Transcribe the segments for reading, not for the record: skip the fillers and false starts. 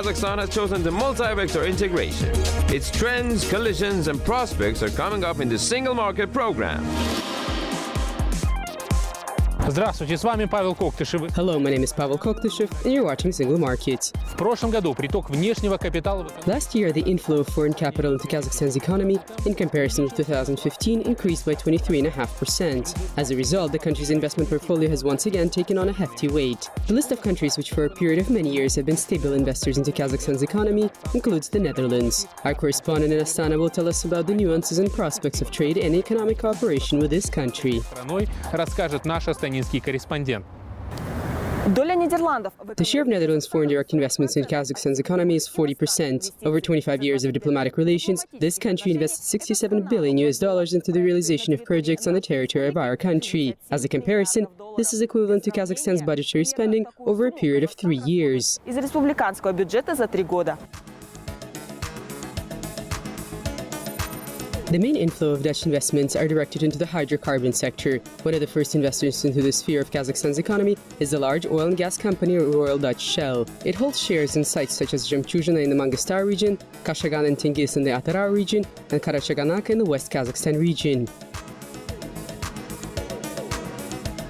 Kazakhstan has chosen the multi-vector integration. Its trends, collisions and prospects are coming up in the Single Market program. Здравствуйте, с вами Павел Коктышев. Hello, my name is Pavel Koktyshev, and you're watching Single Market. В прошлом году приток внешнего капитала... Last year, the inflow of foreign capital into Kazakhstan's economy, in comparison with 2015, increased by 23.5%. As a result, the country's investment portfolio has once again taken on a hefty weight. The list of countries which for a period of many years have been stable investors into Kazakhstan's economy includes the Netherlands. Our correspondent in Astana will tell us about the nuances and prospects of trade and economic cooperation with this country. Расскажет наш астанинский корреспондент. The share of Netherlands' foreign direct investments in Kazakhstan's economy is 40%. Over 25 years of diplomatic relations, this country invested $67 billion into the realization of projects on the territory of our country. As a comparison, this is equivalent to Kazakhstan's budgetary spending over a period of 3 years. Из республиканского бюджета за 3 года. The main inflow of Dutch investments are directed into the hydrocarbon sector. One of the first investors into the sphere of Kazakhstan's economy is the large oil and gas company Royal Dutch Shell. It holds shares in sites such as Jemchuzhina in the Mangistar region, Kashagan and Tingis in the Atara region, and Karachaganaka in the West Kazakhstan region.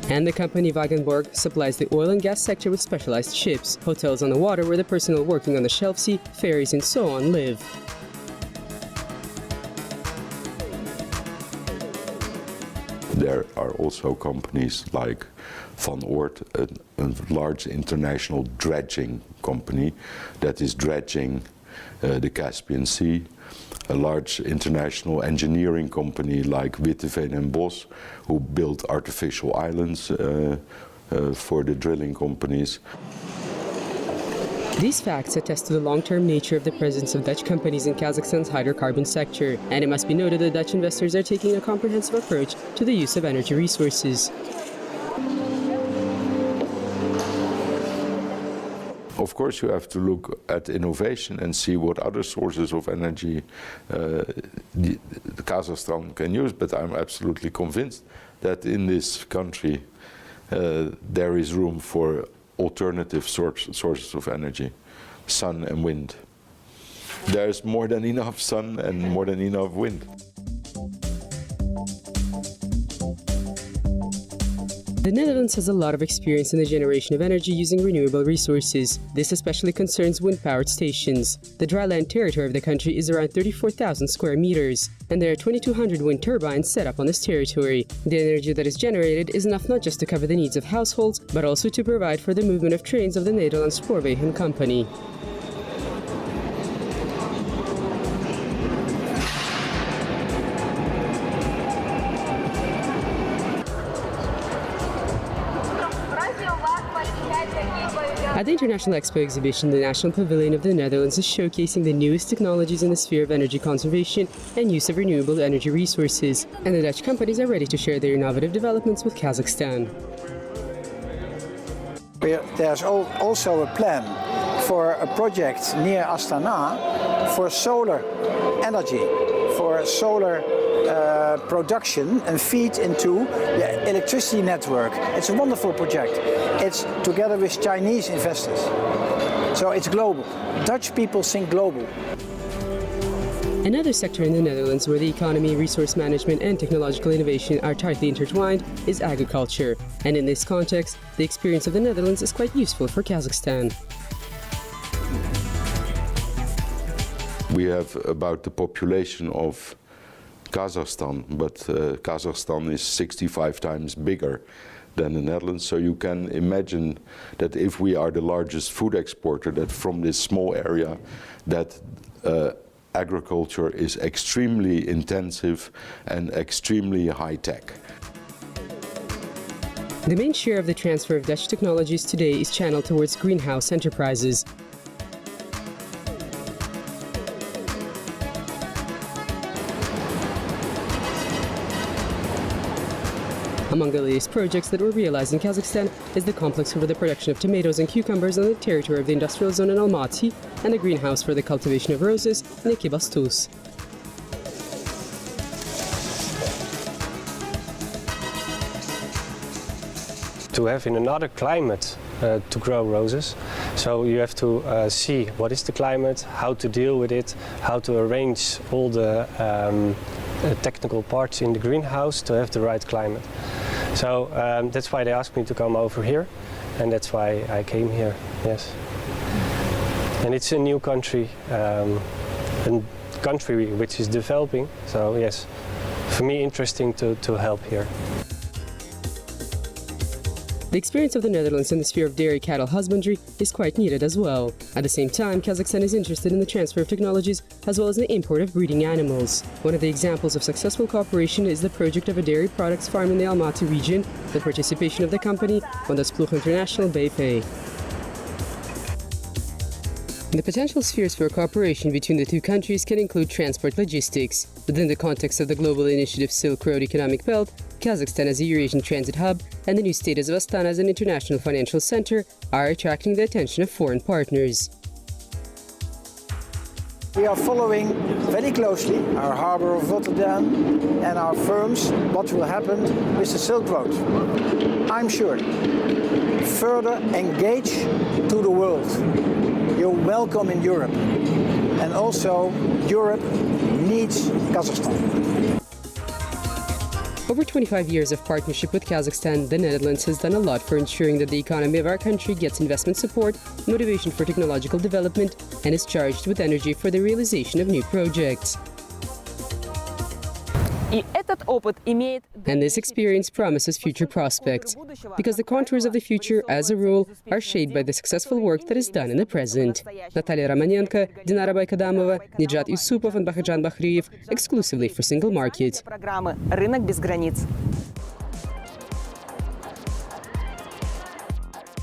And the company Wagenborg supplies the oil and gas sector with specialized ships, hotels on the water where the personnel working on the Shelf Sea, ferries and so on live. There are also companies like Van Oort, a large international dredging company that is dredging the Caspian Sea. A large international engineering company like Witteveen and Bos, who build artificial islands for the drilling companies. These facts attest to the long-term nature of the presence of Dutch companies in Kazakhstan's hydrocarbon sector, and it must be noted that Dutch investors are taking a comprehensive approach to the use of energy resources. Of course, you have to look at innovation and see what other sources of energy Kazakhstan can use, but I'm absolutely convinced that in this country there is room for alternative sources of energy, sun and wind. There's more than enough sun and more than enough wind. The Netherlands has a lot of experience in the generation of energy using renewable resources. This especially concerns wind-powered stations. The dry land territory of the country is around 34,000 square meters, and there are 2,200 wind turbines set up on this territory. The energy that is generated is enough not just to cover the needs of households, but also to provide for the movement of trains of the Nederlands Spoorwegen Company. At the International Expo exhibition, the National Pavilion of the Netherlands is showcasing the newest technologies in the sphere of energy conservation and use of renewable energy resources, and the Dutch companies are ready to share their innovative developments with Kazakhstan. There's also a plan for a project near Astana for solar energy, for solar production and feed into the electricity network. It's a wonderful project. It's together with Chinese investors. So it's global. Dutch people think global. Another sector in the Netherlands where the economy, resource management and technological innovation are tightly intertwined is agriculture. And in this context, the experience of the Netherlands is quite useful for Kazakhstan. We have about the population of Kazakhstan, but Kazakhstan is 65 times bigger than the Netherlands, so you can imagine that if we are the largest food exporter, that from this small area that agriculture is extremely intensive and extremely high-tech. The main share of the transfer of Dutch technologies today is channeled towards greenhouse enterprises. Among the latest projects that were realized in Kazakhstan is the complex for the production of tomatoes and cucumbers on the territory of the industrial zone in Almaty and the greenhouse for the cultivation of roses in Ekibastus. To have in another climate to grow roses. So you have to see what is the climate, how to deal with it, how to arrange all the technical parts in the greenhouse to have the right climate. So that's why they asked me to come over here, and that's why I came here, yes. And it's a new country, a country which is developing, so yes, for me interesting to help here. The experience of the Netherlands in the sphere of dairy cattle husbandry is quite needed as well. At the same time, Kazakhstan is interested in the transfer of technologies as well as the import of breeding animals. One of the examples of successful cooperation is the project of a dairy products farm in the Almaty region, the participation of the company on the Spluch International BP. The potential spheres for cooperation between the two countries can include transport logistics. Within the context of the global initiative Silk Road Economic Belt, Kazakhstan as a Eurasian transit hub and the new status of Astana as an international financial center are attracting the attention of foreign partners. We are following very closely our harbor of Rotterdam and our firms, what will happen with the Silk Road. I'm sure further engage to the world. You're welcome in Europe, and also Europe needs Kazakhstan. Over 25 years of partnership with Kazakhstan, the Netherlands has done a lot for ensuring that the economy of our country gets investment support, motivation for technological development, and is charged with energy for the realization of new projects. And this experience promises future prospects, because the contours of the future, as a rule, are shaped by the successful work that is done in the present. Natalia Romanenko, Dinara Baykadamova, Nijat Yusupov and Bahadjan Bakhriyev, exclusively for Single Market. Программы «Рынок без границ».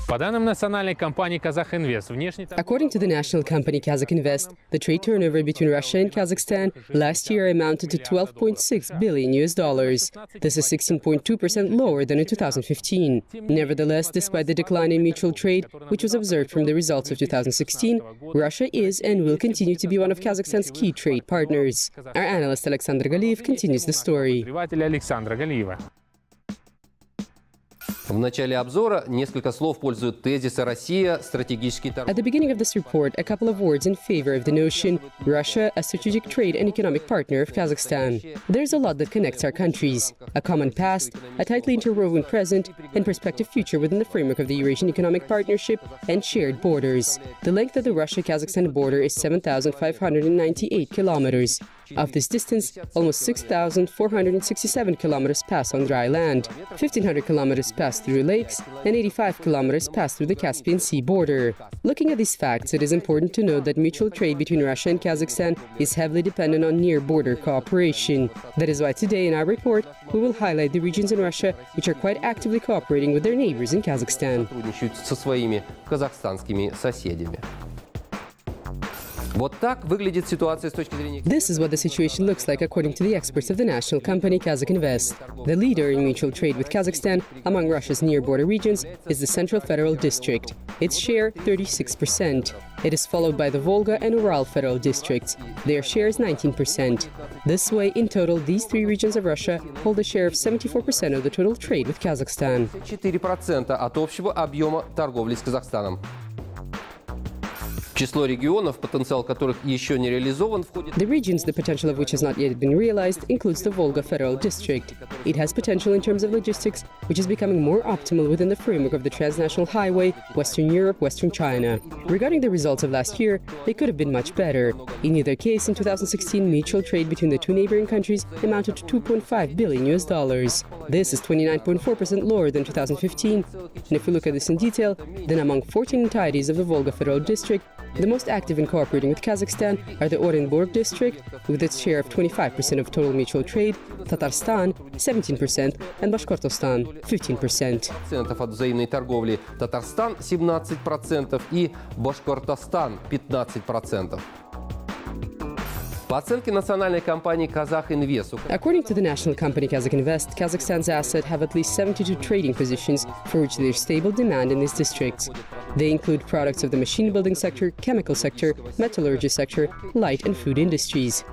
По данным национальной компании Kazakh-Invest, внешний... According to the national company Kazakh-Invest, the trade turnover between Russia and Kazakhstan last year amounted to $12.6 billion. This is 16.2% lower than in 2015. Nevertheless, despite the decline in mutual trade, which was observed from the results of 2016, Russia is and will continue to be one of Kazakhstan's key trade partners. Our analyst Alexander Galiyev continues the story. В начале обзора несколько слов в пользу тезиса «Россия – стратегический торговый». At the beginning of this report, a couple of words in favor of the notion Russia, a strategic trade and economic partner of Kazakhstan. There's a lot that connects our countries: a common past, a tightly interwoven present, and prospective future within the framework of the Eurasian Economic Partnership, and shared borders. The length of the Russia-Kazakhstan border is 7,598 kilometers. Of this distance, almost 6,467 kilometers pass on dry land, 1,500 kilometers pass through lakes, and 85 kilometers pass through the Caspian Sea border. Looking at these facts, it is important to note that mutual trade between Russia and Kazakhstan is heavily dependent on near-border cooperation. That is why today in our report, we will highlight the regions in Russia which are quite actively cooperating with their neighbors in Kazakhstan. Сотрудничают со своими казахстанскими соседями. Вот так выглядит ситуация с точки зрения... This is what the situation looks like according to the experts of the national company Kazakh-Invest. The leader in mutual trade with Kazakhstan among Russia's near-border regions is the Central Federal District. Its share, 36%. It is followed by the Volga and Ural Federal Districts. Their share is 19%. This way, in total, these three regions of Russia hold a share of 74% of the total trade with Kazakhstan. 4% от общего объема торговли с Казахстаном. Число регионов, потенциал которых еще не реализован, входит... The regions, the potential of which has not yet been realized, includes the Volga Federal District. It has potential in terms of logistics, which is becoming more optimal within the framework of the transnational highway, Western Europe, Western China. Regarding the results of last year, they could have been much better. In either case, in 2016, mutual trade between the two neighboring countries amounted to $2.5 billion. This is 29.4% lower than 2015. And if we look at this in detail, then among 14 entities of the Volga Federal District, the most active in cooperating with Kazakhstan are the Orenburg district, with its share of 25% of total mutual trade, Tatarstan, 17%, and Bashkortostan, 15%. От взаимной торговли Татарстан 17% и Башкортостан 15%. По оценке национальной компании Kazakh-Invest. According to the national company Kazakh-Invest, Kazakhstan's assets have at least 72 trading positions for which there is stable demand in these districts. They include products of the machine building sector, chemical sector, metallurgy sector, light and food industries.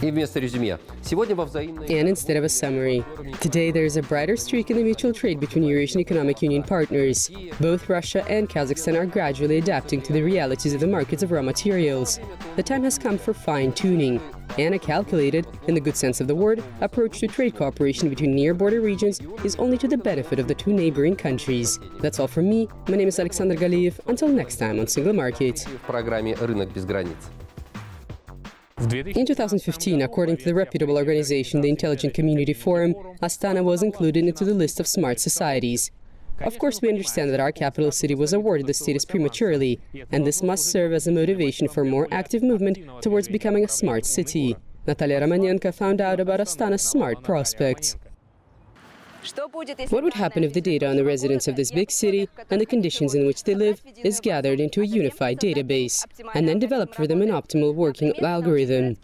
И вместо резюме. Сегодня во взаимной... And instead of a summary, today there is a brighter streak in the mutual trade between Eurasian Economic Union partners. Both Russia and Kazakhstan are gradually adapting to the realities of the markets of raw materials. The time has come for fine-tuning and a calculated, in the good sense of the word, approach to trade cooperation between near-border regions is only to the benefit of the two neighboring countries. That's all from me. My name is Alexander Galiyev. Until next time on Single Market. В программе «Рынок без границ». In 2015, according to the reputable organization the Intelligent Community Forum, Astana was included into the list of smart societies. Of course, we understand that our capital city was awarded the status prematurely, and this must serve as a motivation for more active movement towards becoming a smart city. Natalia Romanenko found out about Astana's smart prospects. What would happen if the data on the residents of this big city and the conditions in which they live is gathered into a unified database and then developed for them an optimal working algorithm?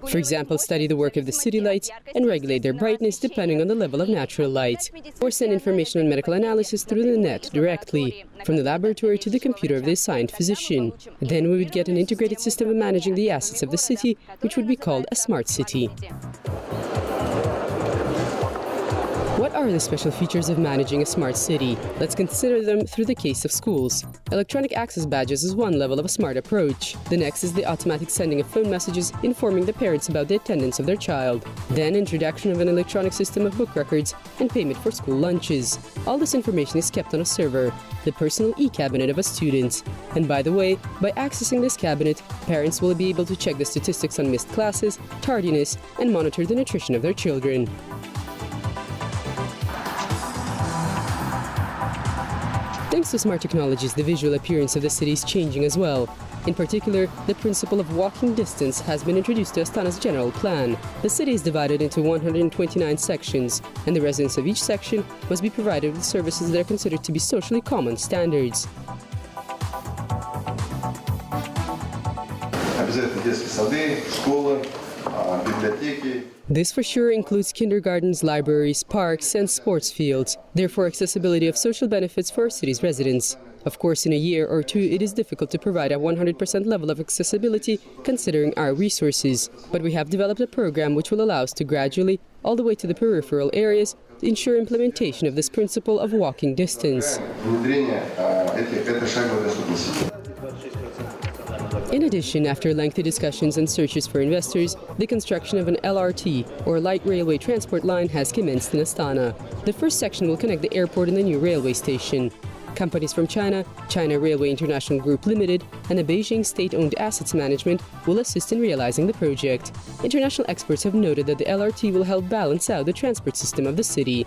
For example, study the work of the city lights and regulate their brightness depending on the level of natural light, or send information on medical analysis through the net directly, from the laboratory to the computer of the assigned physician. Then we would get an integrated system of managing the assets of the city, which would be called a smart city. What are the special features of managing a smart city? Let's consider them through the case of schools. Electronic access badges is one level of a smart approach. The next is the automatic sending of phone messages informing the parents about the attendance of their child. Then introduction of an electronic system of book records and payment for school lunches. All this information is kept on a server, the personal e-cabinet of a student. And by the way, by accessing this cabinet, parents will be able to check the statistics on missed classes, tardiness, and monitor the nutrition of their children. Thanks to smart technologies, the visual appearance of the city is changing as well. In particular, the principle of walking distance has been introduced to Astana's general plan. The city is divided into 129 sections, and the residents of each section must be provided with services that are considered to be socially common standards. This for sure includes kindergartens, libraries, parks, and sports fields, therefore accessibility of social benefits for our city's residents. Of course, in a year or two, it is difficult to provide a 100% level of accessibility considering our resources, but we have developed a program which will allow us to gradually, all the way to the peripheral areas, ensure implementation of this principle of walking distance. In addition, after lengthy discussions and searches for investors, the construction of an LRT, or light railway transport line, has commenced in Astana. The first section will connect the airport and the new railway station. Companies from China, China Railway International Group Limited, and the Beijing State-Owned Assets Management will assist in realizing the project. International experts have noted that the LRT will help balance out the transport system of the city.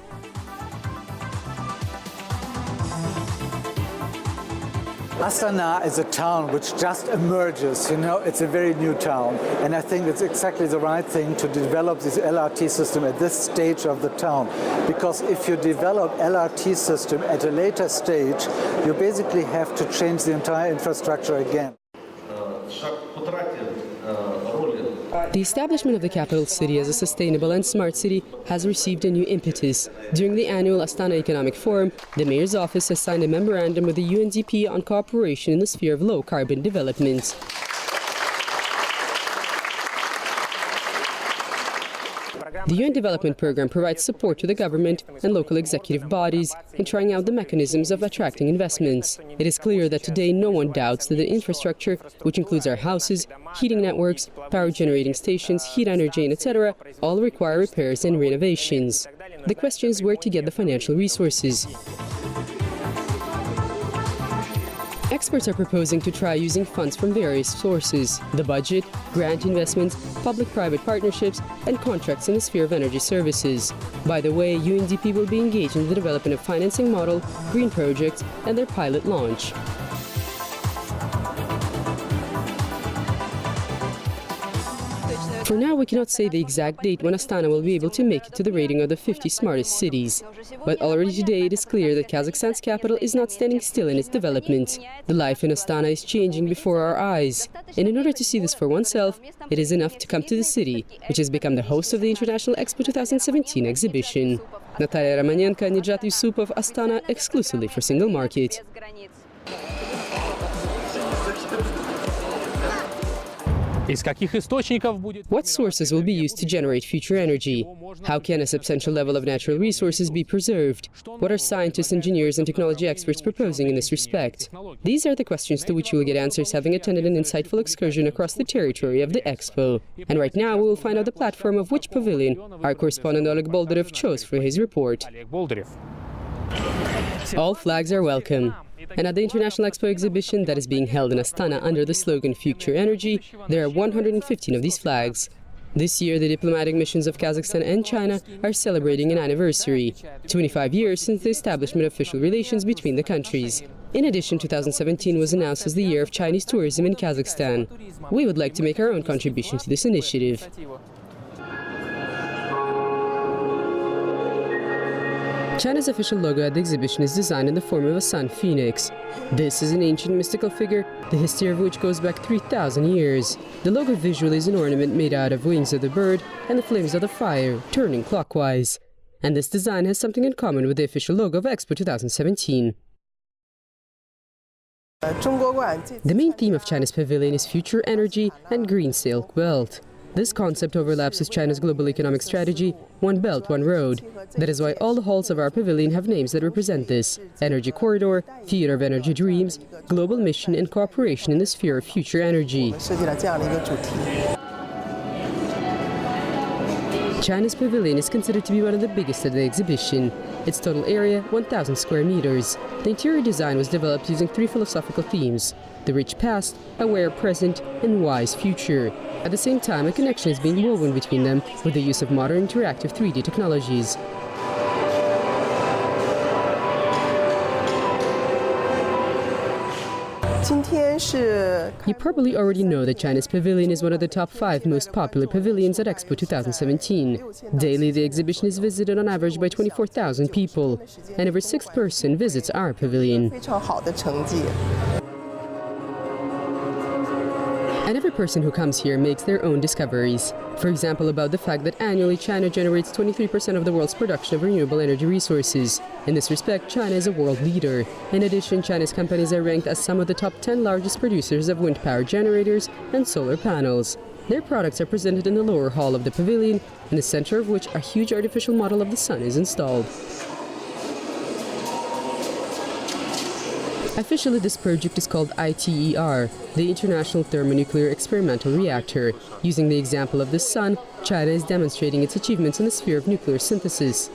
Astana is a town which just emerges, it's a very new town. And I think it's exactly the right thing to develop this LRT system at this stage of the town. Because if you develop LRT system at a later stage, you basically have to change the entire infrastructure again. The establishment of the capital city as a sustainable and smart city has received a new impetus. During the annual Astana Economic Forum, the mayor's office has signed a memorandum with the UNDP on cooperation in the sphere of low-carbon development. The UN Development Programme provides support to the government and local executive bodies in trying out the mechanisms of attracting investments. It is clear that today no one doubts that the infrastructure, which includes our houses, heating networks, power generating stations, heat energy, etc., all require repairs and renovations. The question is where to get the financial resources. Experts are proposing to try using funds from various sources: the budget, grant investments, public-private partnerships, and contracts in the sphere of energy services. By the way, UNDP will be engaged in the development of financing model, green projects, and their pilot launch. For now, we cannot say the exact date when Astana will be able to make it to the rating of the 50 smartest cities. But already today it is clear that Kazakhstan's capital is not standing still in its development. The life in Astana is changing before our eyes. And in order to see this for oneself, it is enough to come to the city, which has become the host of the International Expo 2017 exhibition. Natalia Romanenko, Nijat Yusupov, Astana, exclusively for Single Market. Из каких источников будет... What sources will be used to generate future energy? How can a substantial level of natural resources be preserved? What are scientists, engineers, and technology experts proposing in this respect? These are the questions to which you will get answers having attended an insightful excursion across the territory of the Expo. And right now we will find out the platform of which pavilion our correspondent Oleg Boldarev chose for his report. All flags are welcome. And at the International Expo exhibition that is being held in Astana under the slogan Future Energy, there are 115 of these flags. This year, the diplomatic missions of Kazakhstan and China are celebrating an anniversary, 25 years since the establishment of official relations between the countries. In addition, 2017 was announced as the year of Chinese tourism in Kazakhstan. We would like to make our own contribution to this initiative. China's official logo at the exhibition is designed in the form of a sun phoenix. This is an ancient mystical figure, the history of which goes back 3,000 years. The logo visually is an ornament made out of wings of the bird and the flames of the fire, turning clockwise. And this design has something in common with the official logo of Expo 2017. The main theme of China's pavilion is future energy and green silk belt. This concept overlaps with China's global economic strategy, One Belt, One Road. That is why all the halls of our pavilion have names that represent this: Energy Corridor, Theater of Energy Dreams, Global Mission and Cooperation in the Sphere of Future Energy. China's pavilion is considered to be one of the biggest at the exhibition. Its total area, 1,000 square meters. The interior design was developed using three philosophical themes: the rich past, aware present, and wise future. At the same time, a connection is being woven between them with the use of modern interactive 3D technologies. You probably already know that China's pavilion is one of the top 5 most popular pavilions at Expo 2017. Daily, the exhibition is visited on average by 24,000 people, and every 6th person visits our pavilion. And every person who comes here makes their own discoveries. For example, about the fact that annually China generates 23% of the world's production of renewable energy resources. In this respect, China is a world leader. In addition, China's companies are ranked as some of the top 10 largest producers of wind power generators and solar panels. Their products are presented in the lower hall of the pavilion, in the center of which a huge artificial model of the sun is installed. Officially, this project is called ITER, the International Thermonuclear Experimental Reactor. Using the example of the sun, China is demonstrating its achievements in the sphere of nuclear synthesis.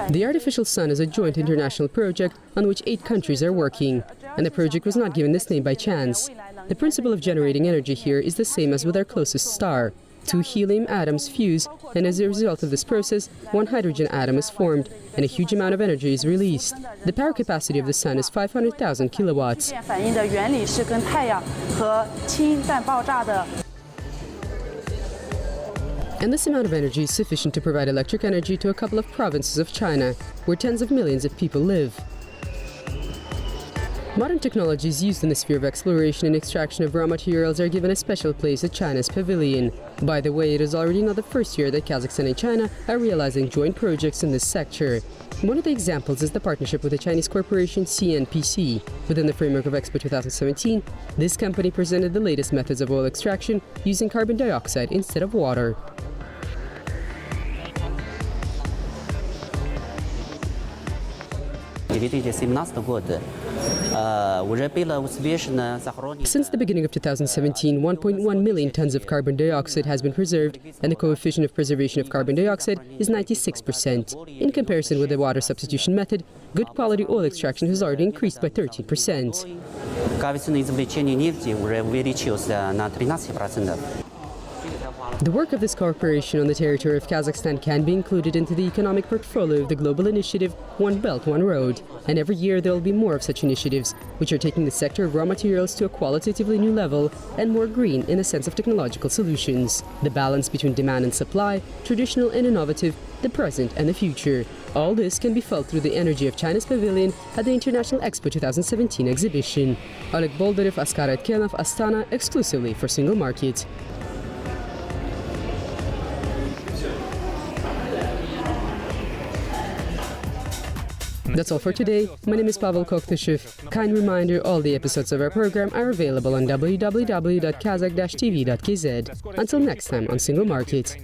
The artificial sun is a joint international project on which 8 countries are working, and the project was not given this name by chance. The principle of generating energy here is the same as with our closest star. 2 helium atoms fuse, and as a result of this process, 1 hydrogen atom is formed, and a huge amount of energy is released. The power capacity of the sun is 500,000 kilowatts. And this amount of energy is sufficient to provide electric energy to a couple of provinces of China, where tens of millions of people live. Modern technologies used in the sphere of exploration and extraction of raw materials are given a special place at China's pavilion. By the way, it is already not the first year that Kazakhstan and China are realizing joint projects in this sector. One of the examples is the partnership with the Chinese corporation CNPC. Within the framework of Expo 2017, this company presented the latest methods of oil extraction using carbon dioxide instead of water. Since the beginning of 2017, 1.1 million tons of carbon dioxide has been preserved, and the coefficient of preservation of carbon dioxide is 96%. In comparison with the water substitution method, good quality oil extraction has already increased by 13%. The work of this corporation on the territory of Kazakhstan can be included into the economic portfolio of the global initiative One Belt, One Road. And every year there will be more of such initiatives, which are taking the sector of raw materials to a qualitatively new level and more green in the sense of technological solutions. The balance between demand and supply, traditional and innovative, the present and the future. All this can be felt through the energy of China's pavilion at the International Expo 2017 exhibition. Oleg Boldarev, Astana, exclusively for Single Market. That's all for today. My name is Pavел Koktyshev. Kind reminder, all the episodes of our program are available on www.kazakh-tv.kz. Until next time on Single Market.